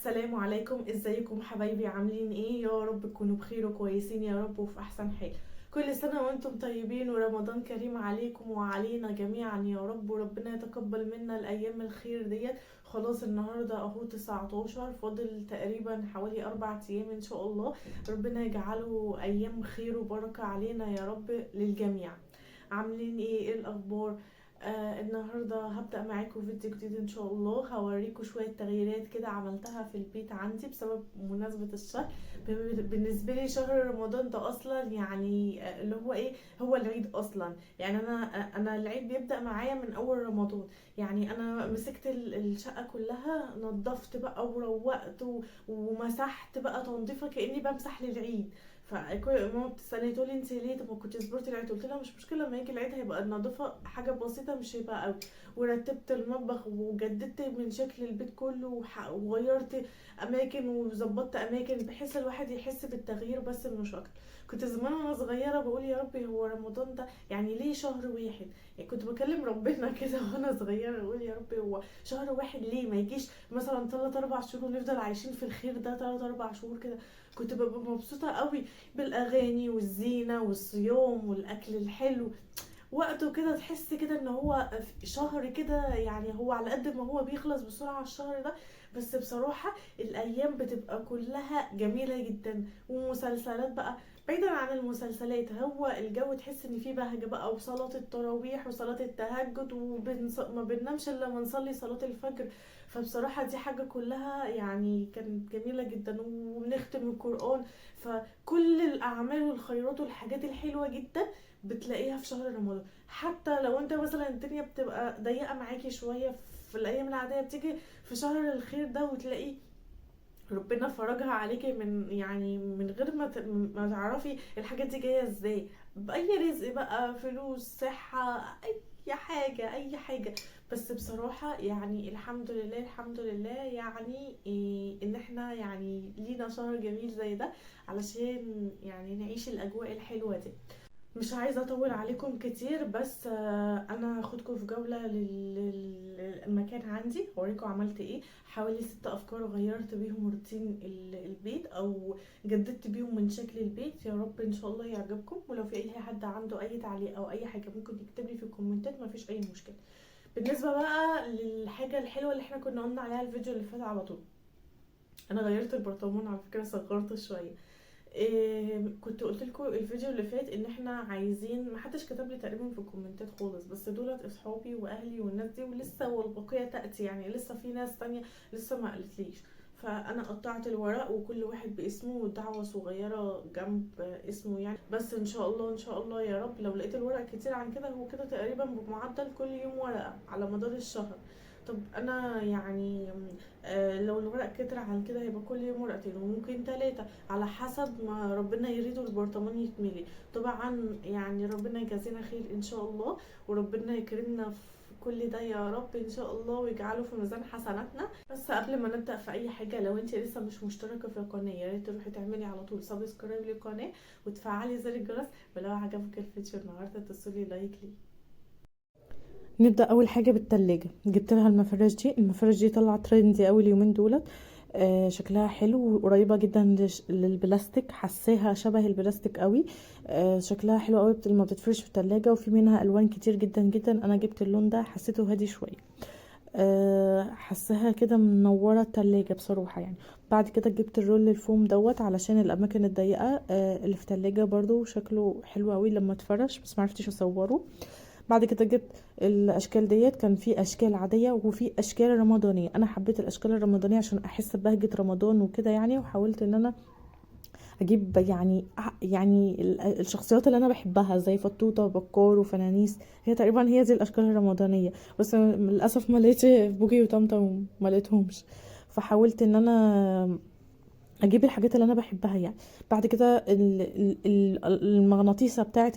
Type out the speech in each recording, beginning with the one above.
السلام عليكم، ازيكم حبايبي؟ عاملين ايه؟ يا رب تكونوا بخير وكويسين يا رب وفي احسن حال. كل سنة وانتم طيبين ورمضان كريم عليكم وعلينا جميعا يا رب، وربنا يتقبل منا الايام الخير ديت. خلاص النهاردة اهو 19، فاضل تقريبا حوالي 4 ايام ان شاء الله. ربنا يجعله ايام خير وبركة علينا يا رب للجميع. عاملين ايه الاخبار؟ النهاردة هبدأ معاكم فيديو جديد ان شاء الله. هوريكم شوية تغييرات كده عملتها في البيت عندي بسبب مناسبة الشهر. بالنسبة لي شهر رمضان ده اصلا يعني اللي هو ايه، هو العيد اصلا. يعني انا العيد بيبدأ معايا من اول رمضان. يعني انا مسكت الشقة كلها، نظفت بقى وروقت ومسحت بقى تنظيفة كأني بمسح للعيد. فكل ماما بتسالني تقولي انت ليه؟ طب ما كنت صبرتي العيد. قلت لها مش مشكله، لما يجي العيد هيبقى النظافه حاجه بسيطه مش هيبقى قوي. ورتبت المطبخ وجددت من شكل البيت كله وغيرت اماكن وظبطت اماكن بحيث الواحد يحس بالتغيير بس مش اكتر. كنت زمان وانا صغيره بقول يا ربي هو رمضان ده يعني ليه شهر واحد؟ يعني كنت بكلم ربنا كده وانا صغيره اقول يا ربي هو شهر واحد ليه ما يجيش مثلا 3 4 شهور ونفضل عايشين في الخير ده 3 4 شهور كده. كنت ببقى مبسوطه قوي بالاغاني والزينه والصيام والاكل الحلو. وقته كده تحس كده ان هو شهر كده، يعني هو على قد ما هو بيخلص بسرعه الشهر ده. بس بصراحه الايام بتبقى كلها جميله جدا. ومسلسلات بقى، بعيدا عن المسلسلات هو الجو تحس ان فيه بهجه بقى، وصلاه التراويح وصلاه التهجد ما بننامش الا لما نصلي صلاه الفجر. فبصراحه دي حاجه كلها يعني كانت جميله جدا، وبنختم القران. فكل الاعمال والخيرات والحاجات الحلوه جدا بتلاقيها في شهر رمضان. حتى لو انت مثلا الدنيا بتبقى ضيقه معاكي شويه في الايام العاديه، بتيجي في شهر الخير ده وتلاقي ربنا فرجها عليكي من يعني من غير ما تعرفي الحاجات دي جايه ازاي. باي رزق بقى، فلوس، صحه، اي حاجه اي حاجه. بس بصراحه يعني الحمد لله الحمد لله، يعني إيه ان احنا يعني لينا شهر جميل زي ده علشان يعني نعيش الاجواء الحلوه دي. مش عايزه اطول عليكم كتير، بس انا هاخدكم في جوله للمكان عندي، اوريكم عملت ايه. حوالي 6 افكار غيرت بيهم روتين البيت، او جددت بيهم من شكل البيت. يا رب ان شاء الله يعجبكم. ولو في اي حد عنده اي تعليق او اي حاجه ممكن يكتب لي في الكومنتات، مفيش اي مشكله. بالنسبه بقى للحاجه الحلوه اللي احنا كنا قلنا عليها الفيديو اللي فات على طول، انا غيرت البرطمان على فكره، صغرته شويه. كنت قلت لكم الفيديو اللي فات ان احنا عايزين، محدش كتب لي تقريبا في الكومنتات خالص، بس دولت اصحابي واهلي والناس دي، ولسه والبقيه تاتي، يعني لسه في ناس تانية لسه ما قالتليش. فانا قطعت الورق وكل واحد باسمه ودعوه صغيره جنب اسمه يعني. بس ان شاء الله ان شاء الله يا رب لو لقيت الورق كتير عن كده، هو كده تقريبا بمعدل كل يوم ورقه على مدار الشهر. طب انا يعني لو الورق كتر عن كده هيبقى كل يوم ورقتين وممكن 3 على حسب ما ربنا يريده البرطمان يتملي. طبعا يعني ربنا يجازينا خير ان شاء الله، وربنا يكرمنا في كل ده يا رب ان شاء الله، ويجعله في ميزان حسناتنا. بس قبل ما نبدا في اي حاجه، لو انت لسه مش مشتركه في القناه يا ريت تروحي تعملي على طول سبسكرايب للقناه وتفعلي زر الجرس. ولو عجبك الفيديو النهارده تدوسي لايك ليه. نبدا اول حاجه بالتلاجة. جبت لها المفرش دي طلعت ترندي قوي اليومين دولت. شكلها حلو وقريبه جدا للبلاستيك، حساها شبه البلاستيك قوي. شكلها حلو قوي لما بتتفرش في التلاجة، وفي منها الوان كتير جدا جدا. انا جبت اللون ده حسيته هادي شويه. حساها كده منوره التلاجة بصراحه يعني. بعد كده جبت الرول الفوم دوت علشان الاماكن الضيقه اللي في التلاجة، برضو شكله حلو قوي لما اتفرش، بس معرفتش اصوره. بعد كده جبت الاشكال ديت، كان في اشكال عاديه وفي اشكال رمضانيه. انا حبيت الاشكال الرمضانيه عشان احس ببهجه رمضان وكده يعني، وحاولت ان انا اجيب يعني الشخصيات اللي انا بحبها زي فطوطه وبكار وفنانيس. هي تقريبا هي دي الاشكال الرمضانيه، بس للاسف ما لقيتش بوجي وطمطم، ما لقيتهمش. فحاولت ان انا اجيب الحاجات اللي انا بحبها يعني. بعد كده المغناطيسه بتاعه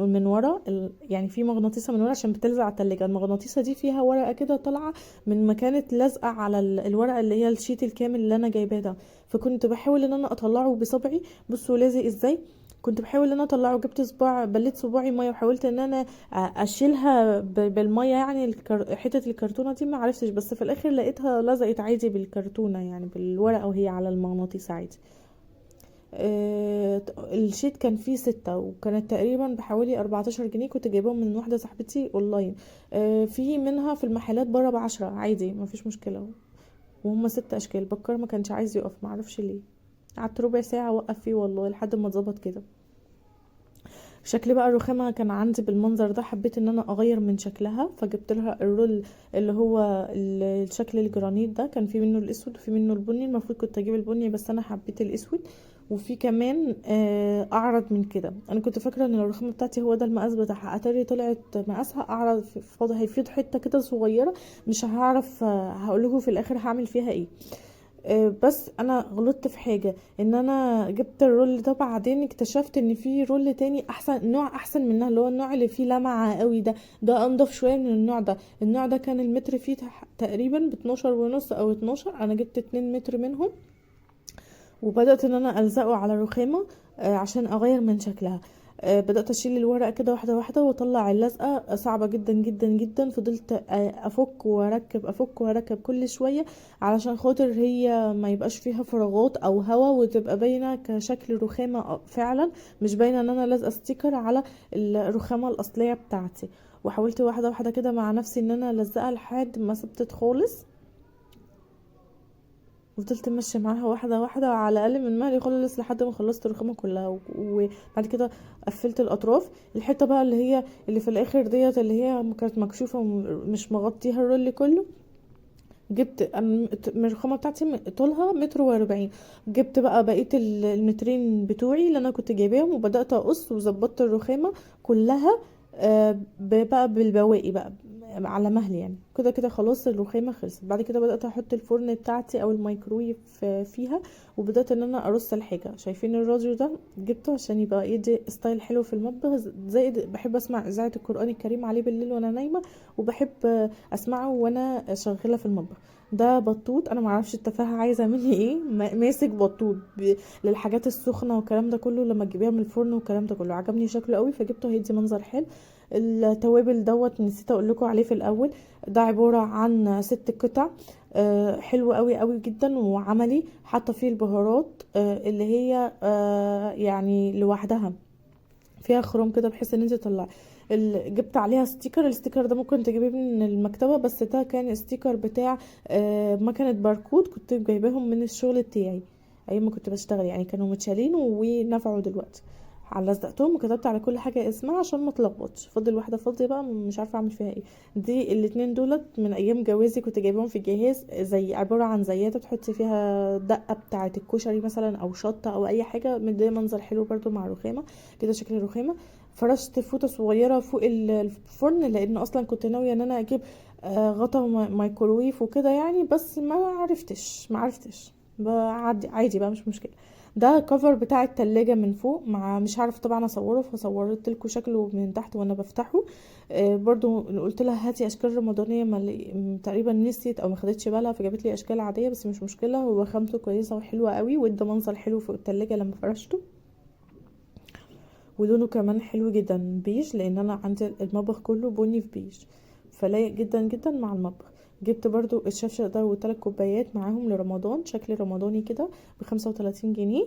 من ورا يعني في مغناطيسه من ورا عشان بتلزق على التلاجة. المغناطيسه دي فيها ورقه كده طالعه من مكانه لازقه على الورقه اللي هي الشيت الكامل اللي انا جايباه ده. فكنت بحاول ان انا اطلعه بصبعي. بصوا لازق ازاي، كنت بحاول ان انا اطلعه، جبت صباع بليت صباعي ميه وحاولت ان انا اشيلها بالميه، يعني حته الكرتونه دي ما عرفتش، بس في الاخر لقيتها لزقت عادي بالكرتونه يعني بالورقه وهي على المغناطيس عادي. الشيت كان فيه 6 وكانت تقريبا بحوالي 14 جنيه، كنت جايبهم من واحدة صاحبتي اونلاين. في منها في المحلات برا ب10 عادي مفيش مشكلة. وهم 6 اشكال. بكر ما كانش عايز يقف، معرفش ليه. قعدت ربع ساعة اوقف فيه والله لحد ما اتظبط كده. شكل بقى الرخامة كان عندي بالمنظر ده، حبيت ان انا اغير من شكلها فجبت لها الرول اللي هو الشكل الجرانيت ده. كان في منه الاسود وفي منه البني، المفروض كنت اجيب البني بس انا حبيت الاسود. وفي كمان اعرض من كده. انا كنت فاكره ان الرخامه بتاعتي هو ده المقاس بتاعها، اتاري طلعت مقاسها اعرض، فاضل هيفيض حته كده صغيره. مش هعرف هقولكوا في الاخر هعمل فيها ايه. بس انا غلطت في حاجه، ان انا جبت الرول ده بعدين اكتشفت ان في رول تاني احسن، نوع احسن منها، اللي هو النوع اللي فيه لمعه قوي ده. ده انضف شويه من النوع ده. النوع ده كان المتر فيه تقريبا ب12 ونص او 12، انا جبت 2 متر منهم. وبدأت ان انا الزقه على الرخامة عشان اغير من شكلها. بدأت اشيل الورق كده واحدة واحدة واطلع اللزقة. صعبة جدا جدا جدا. فضلت افك واركب افك واركب كل شوية علشان خاطر هي ما يبقاش فيها فراغات او هوا، وتبقى باينة كشكل رخامة فعلا، مش باينة ان انا لازقة ستيكر على الرخامة الاصلية بتاعتي. وحاولت واحدة واحدة كده مع نفسي ان انا الزقها لحد ما ثبتت خالص. وفضلت ماشيه معاها واحده واحده على الاقل من مهلي خالص لحد ما خلصت الرخامه كلها. وبعد كده قفلت الاطراف. الحته بقى اللي هي اللي في الاخر ديت اللي هي كانت مكشوفه ومش مغطيها الرول كله. جبت من الرخامه بتاعتي طولها 1.40 متر. جبت بقى بقيه المترين بتوعي اللي انا كنت جايباهم وبدات اقص وظبطت الرخامه كلها. بقى بالبواقي بقى على مهل يعني. كده كده خلاص الرخامه خلصت. بعد كده بدات احط الفرن بتاعتي او الميكرويف فيها. وبدات ان انا ارص الحاجه. شايفين الراديو ده جبته عشان يبقى يدي ستايل حلو في المطبخ. زائد بحب اسمع اذاعه القران الكريم عليه بالليل وانا نايمه. وبحب اسمعه وانا شغاله في المطبخ. ده بطوط، انا معرفش التفاهه عايزه مني ايه. ماسك بطوط للحاجات السخنه والكلام ده كله، لما تجيبيها من الفرن والكلام ده كله. عجبني شكله قوي فجبته، هيدي منظر حلو. التوابل دوت نسيت اقول لكم عليه في الاول. ده عباره عن 6 قطع. حلو قوي قوي جدا وعملي. حاطه فيه البهارات اللي هي يعني لوحدها فيها خروم كده بحيث ان انت تطلعي. جبت عليها ستيكر. الستيكر ده ممكن تجيبيه من المكتبة، بس ده كان ستيكر بتاع مكنة باركود، كنت جايباهم من الشغل بتاعي ايام ما كنت بشتغل يعني. كانوا متشالين ونفعوا دلوقتي. لزقتهم وكتبت على كل حاجه اسمها عشان ما اتلخبطش. فاضل واحده فاضيه بقى مش عارفه اعمل فيها ايه. دي الاتنين دولت من ايام جوازي، كنت جايباهم في جهاز زي عباره عن زياده بتحطي فيها دقه بتاعه الكشري مثلا او شطه او اي حاجه، مديه منظر حلو برضو مع الرخامه. كده شكل الرخامه. فرشت فوطه صغيره فوق الفرن لان اصلا كنت ناويه ان انا اجيب غطا مايكرويف وكده يعني، بس ما عرفتش عادي بقى مش مشكله. ده كفر بتاع التلاجة من فوق، مع مش عارف طبعا اصوره فصورت لكم شكله من تحت وانا بفتحه. برضو قلت لها هاتي اشكال رمضانيه، تقريبا نسيت او ما خدتش بالها فجابت لي اشكال عاديه، بس مش مشكله. هو خامته كويسه وحلوه قوي وادى منظر حلو فوق التلاجة لما فرشته. ولونه كمان حلو جدا بيج، لان انا عندي المطبخ كله بني في بيج، فلايق جدا جدا مع المطبخ. جبت برضو الشفشق ده و3 كوبايات معاهم لرمضان، شكل رمضاني كده ب35 جنيه.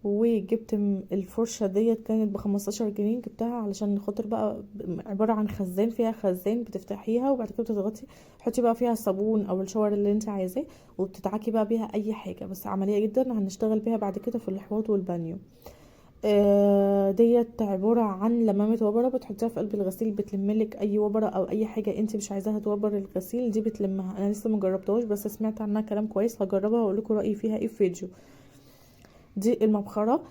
وجبت الفرشة ديت كانت ب15 جنيه، جبتها علشان خاطر بقى عبارة عن خزان، فيها خزان بتفتحيها وبعد كده بتضغطي تحطي بقى فيها الصابون او الشاور اللي انت عايزاه، وبتدعكي بقى بيها اي حاجة. بس عملية جدا هنشتغل بيها بعد كده في الحوض والبانيو. ديت عبارة عن لمامة وبرة بتحطيها في قلب الغسيل، بتلملك اي وبرة او اي حاجة انت مش عايزاها توبر الغسيل، دي بتلمها. انا لسه مجربتهاش بس سمعت عنها كلام كويس، هجربها واقول لكم رأيي فيها ايه في فيديو. دي المبخرة.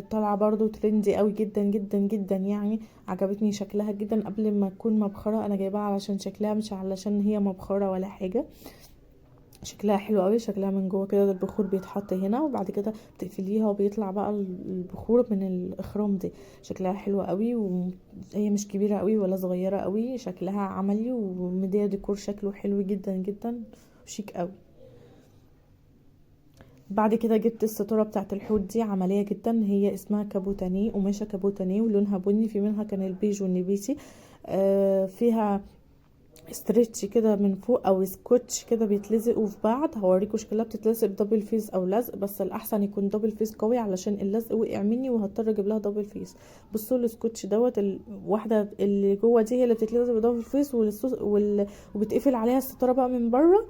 طالعة برضو ترندي قوي جدا جدا جدا يعني. عجبتني شكلها جدا. قبل ما تكون مبخرة انا جايباها علشان شكلها، مش علشان هي مبخرة ولا حاجة. شكلها حلو قوي. شكلها من جوه كده البخور بيتحط هنا وبعد كده بتقفليها وبيطلع بقى البخور من الاخرام دي. شكلها حلو قوي وهي مش كبيره قوي ولا صغيره قوي، شكلها عملي ومديه ديكور شكله حلو جدا جدا. شيك قوي. بعد كده جبت الستاره بتاعت الحوت دي، عمليه جدا، هي اسمها كابوتانيه، قماشه كابوتانيه ولونها بني، في منها كان البيج والنبيتي. فيها استرتش كده من فوق او سكوتش كده بيتلزقوا في بعض. هوريكم شكلها بتتلزق بدبل فيس او لزق، بس الاحسن يكون دبل فيس قوي علشان اللزق وقع مني وهضطر اجيب لها دبل فيس. بصوا السكوتش دوت، الواحده اللي جوه دي هي اللي بتتلزق بدبل فيس، وبتقفل عليها الستاره بقى من بره،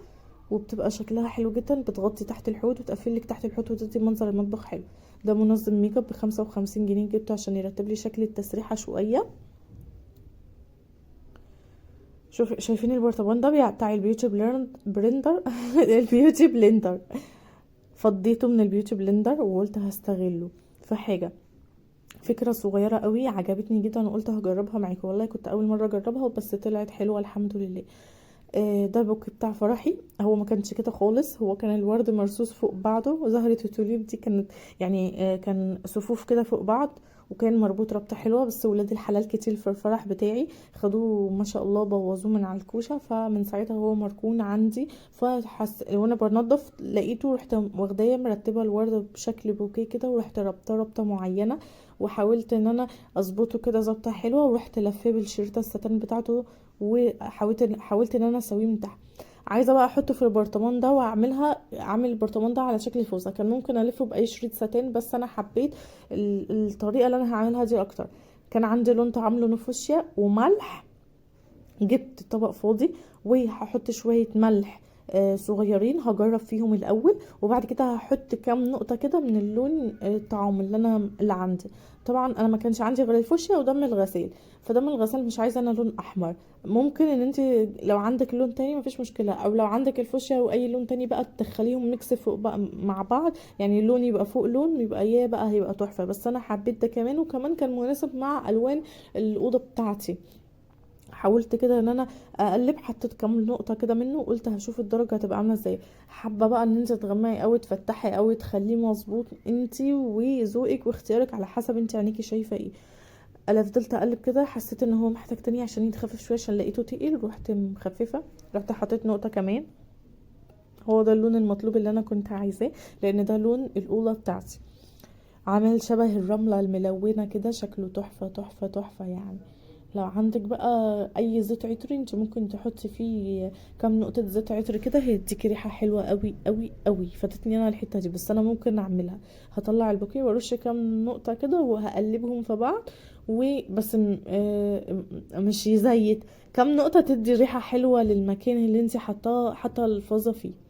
وبتبقى شكلها حلو جدا، بتغطي تحت الحوض وتقفل لك تحت الحوض وتدي منظر المطبخ حلو. ده منظم ميك اب ب55 جنيه، جبته عشان يرتب لي شكل التسريحه شويه. شايفين البرطمان ده بتاع البيوتي بلندر البيوتي بلندر، فضيته من البيوتي بلندر وقلت هستغله في حاجه. فكره صغيره قوي عجبتني جدا، انا قلت هجربها معاكم، والله كنت اول مره اجربها بس طلعت حلوه الحمد لله. ده بوك بتاع فرحي، هو ما كانش كده خالص، هو كان الورد مرصوص فوق بعضه، وزهرة التوليب دي كانت يعني كان صفوف كده فوق بعض، وكان مربوط ربطة حلوة، بس ولاد الحلال كتير في الفرح بتاعي خدوه ما شاء الله، بوظوه من على الكوشة، فمن ساعتها هو مركون عندي. وانا بنضف لقيته، رحت واخداه مرتبة الورد بشكل بوكيه كده، ورحت ربطة معينة، وحاولت ان انا اظبطه كده ظبطة حلوة، ورحت لفاه بالشريطة الستان بتاعته، وحاولت ان انا اسويه من تحت. عايزه بقى احطه في البرطمان ده اعمل البرطمان ده على شكل فوزه، كان ممكن الفه باي شريط ساتين، بس انا حبيت الطريقه اللي انا هعملها دي اكتر. كان عندي لون طعام لونه فوشيا وملح، جبت طبق فاضي وهحط شويه ملح صغيرين، هجرب فيهم الاول، وبعد كده هحط كام نقطه كده من اللون الطعام اللي عندي. طبعا انا ما كانش عندي غير الفوشيا ودم الغسيل، فدم الغسيل مش عايزه انا لون احمر، ممكن ان انت لو عندك لون تاني مفيش مشكله، او لو عندك الفوشيا واي لون تاني بقى تدخليهم ميكس فوق بقى مع بعض، يعني اللون يبقى فوق لون، يبقى يا بقى هيبقى تحفه، بس انا حبيت ده كمان، وكمان كان مناسب مع الوان الاوضه بتاعتي. حاولت كده ان انا اقلب، حطيت كام نقطه كده منه، وقلت هشوف الدرجه هتبقى عامله ازاي. حابه بقى ان انت تغمقي قوي تفتحي قوي تخليه مظبوط، انت وذوقك واختيارك على حسب انت عينيكي شايفه ايه. انا فضلت اقلب كده، حسيت ان هو محتاج تاني عشان يتخفف شويه، عشان لقيته تقيل، رحت مخففه، رحت حطيت نقطه كمان. هو ده اللون المطلوب اللي انا كنت عايزاه، لان ده لون الاولى بتاعتي، عامل شبه الرمله الملونه كده، شكله تحفه تحفه تحفه يعني. لو عندك بقى اي زيت عطري انت ممكن تحطي فيه كام نقطه زيت عطر كده، هيديكي ريحه حلوه قوي قوي قوي. فاتتني انا الحته دي، بس انا ممكن اعملها. هطلع البوكيه وارش كام نقطه كده وهقلبهم في بعض، وبس مش يزيت، كام نقطه تدي ريحه حلوه للمكان اللي انت حاطه الفازه فيه.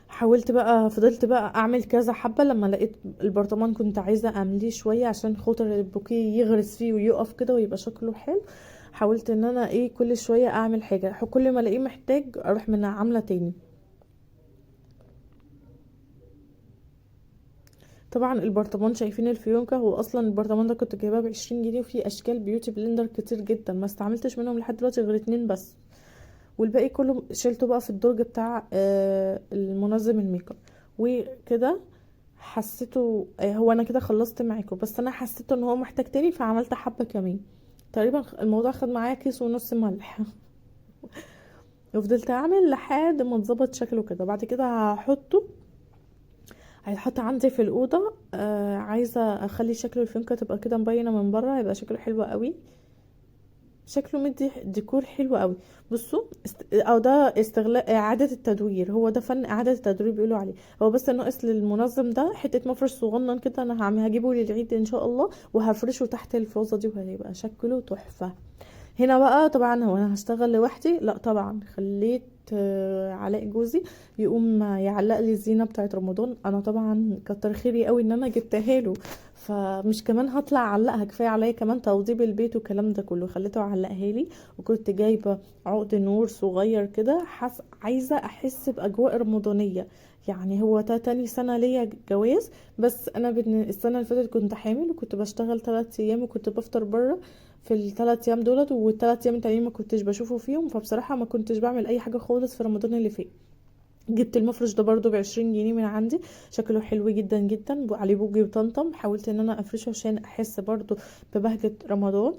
حاولت بقى، فضلت بقى اعمل كذا حبة، لما لقيت البرطمان كنت عايزة امليه شوية عشان خاطر البوكيه يغرس فيه ويقف كده ويبقى شكله حلو. حاولت ان انا كل شوية اعمل حاجة، كل ما الاقيه محتاج اروح منها عاملة تاني. طبعا البرطمان شايفين الفيونكة، هو اصلا البرطمان ده كنت جايباه ب20 جنيه، وفيه اشكال بيوتي بلندر كتير جدا، ما استعملتش منهم لحد دلوقتي غير 2 بس، والباقي كله شيلته بقى في الدرج بتاع المنظم الميك اب. وكده حسيته هو انا كده خلصت معاكم، بس انا حسيت ان هو محتاج تاني، فعملت حبة كمان. تقريبا الموضوع خد معايا كيس ونص ملح وفضلت اعمل لحد ما اتظبط شكله كده. بعد كده هيتحط عندي في الاوضه. عايزه اخلي شكل الفيونكه تبقى كده مبينه من بره، هيبقى شكله حلو قوي، شكله مدي ديكور حلو قوي. بصوا او ده استغلال اعاده التدوير، هو ده فن اعاده التدوير بيقولوا عليه. هو بس ناقص للمنظم ده حته مفرش صغنن كده، انا هجيبه للعيد ان شاء الله، وهفرشه تحت الفازه دي، وهيبقى شكله تحفه. هنا بقى طبعا هو انا هشتغل لوحدي؟ لا طبعا، خليت علاء جوزي يقوم يعلق لي الزينه بتاعه رمضان. انا طبعا كتر خيري قوي ان انا جبتها له، فمش كمان هطلع اعلقها، كفايه عليا كمان توضيب البيت والكلام ده كله، خليته علقها لي. وكنت جايبه عقد نور صغير كده، عايزه احس باجواء رمضانيه. يعني هو تاني سنه ليا جواز، بس انا السنه اللي فاتت كنت حامل، وكنت بشتغل 3 ايام، وكنت بفطر بره في ال3 ايام دولت، وال3 ايام التانيين ما كنتش بشوفه فيهم، فبصراحه ما كنتش بعمل اي حاجه خالص في رمضان اللي فات. جبت المفرش ده برضو ب20 جنيه من عندي، شكله حلو جدا جدا، عليه بوجي وطمطم، حاولت ان انا افرشه عشان احس برضو ببهجة رمضان.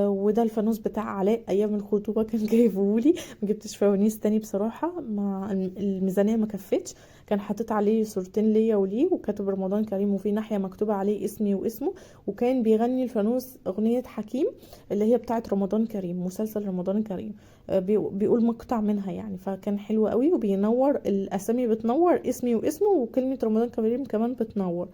وده الفانوس بتاع علاء ايام الخطوبه كان جايبهولي. ما جبتش فوانيس تاني بصراحه، مع الميزانيه ما كفتش. كان حاطط عليه صورتين ليا وليه، وكاتب رمضان كريم، وفي ناحيه مكتوبه عليه اسمي واسمه. وكان بيغني الفانوس اغنيه حكيم اللي هي بتاعت رمضان كريم، مسلسل رمضان كريم. بيقول مقطع منها يعني، فكان حلو قوي. وبينور الاسامي، بتنور اسمي واسمه، وكلمه رمضان كريم كمان بتنور.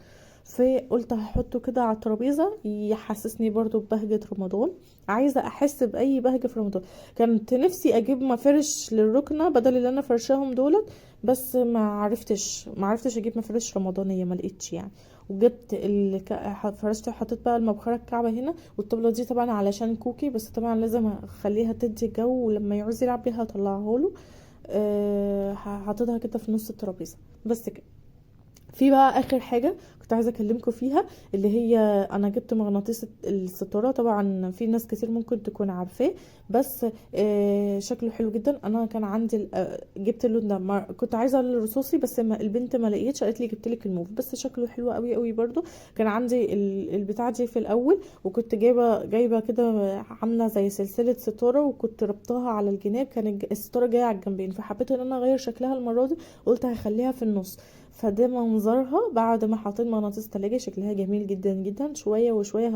فقلت هحطه كده على الترابيزه يحسسني برضو ببهجه رمضان. عايزه احس باي بهجه في رمضان. كانت نفسي اجيب مفارش للركنه بدل اللي انا فرشاهم دولت، بس ما عرفتش اجيب مفارش رمضانيه، ما لقيتش يعني. وجبت فرشت، حطيت بقى المبخره الكعبه هنا. والطبله دي طبعا علشان كوكي، بس طبعا لازم اخليها تدي جو، ولما يعوز يلعب بيها هطلعها له. حطيتها كده في نص الترابيزه. بس كده. في بقى اخر حاجه كنت عايزه اكلمكم فيها، اللي هي انا جبت مغناطيس الستاره. طبعا في ناس كتير ممكن تكون عارفاه، بس شكله حلو جدا. انا كان عندي جبت اللون ده، كنت عايزه الرصاصي، بس البنت ما لقيتش، قالت لي جبت لك الموف، بس شكله حلو قوي قوي برضو. كان عندي البتاع دي في الاول، وكنت جايبه كده عامله زي سلسله ستاره، وكنت ربطها على الجناب. كان الستاره جايه على الجنبين، فحبيت ان انا اغير شكلها المره دي، قلت هخليها في النص. فده منظرها بعد ما حطيت مغناطيس تلاجة. شكلها جميل جدا جدا. شوية وشوية